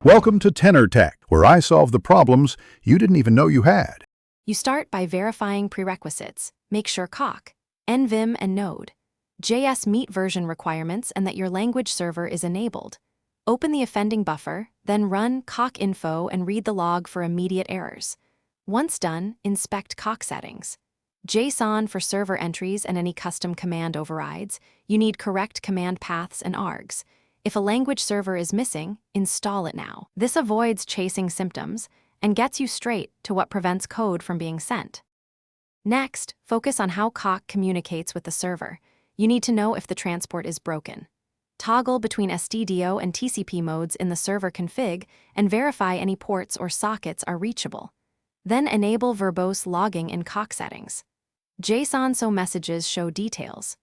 Welcome to Tenor Tech, where I solve the problems you didn't even know you had. You start by verifying prerequisites. Make sure Coq, NVim, and Node.js meet version requirements and that your language server is enabled. Open the offending buffer, then run Coq info and read the log for immediate errors. Once done, inspect Coq settings. JSON for server entries and any custom command overrides. You need correct command paths and args. If a language server is missing, install it now. This avoids chasing symptoms and gets you straight to what prevents code from being sent. Next, focus on how Coq communicates with the server. You need to know if the transport is broken. Toggle between SDDO and TCP modes in the server config and verify any ports or sockets are reachable. Then enable verbose logging in Coq settings. JSON so messages show details.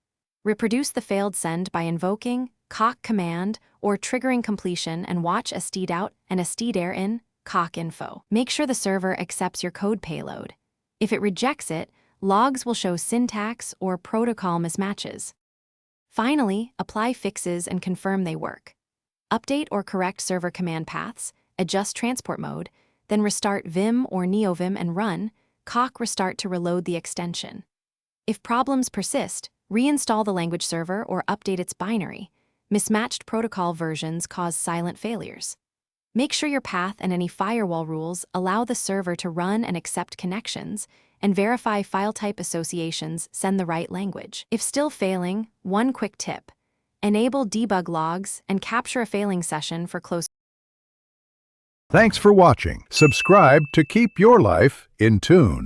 Reproduce the failed send by invoking Coq command or triggering completion and watch stdout and stdir in Coq info. Make sure the server accepts your code payload. If it rejects it, logs will show syntax or protocol mismatches. Finally, apply fixes and confirm they work. Update or correct server command paths, adjust transport mode, then restart Vim or NeoVim and run Coq restart to reload the extension. If problems persist, reinstall the language server or update its binary. Mismatched protocol versions cause silent failures. Make sure your path and any firewall rules allow the server to run and accept connections, and verify file type associations send the right language. If still failing, one quick tip: enable debug logs and capture a failing session for close. Thanks for watching. Subscribe to keep your life in tune.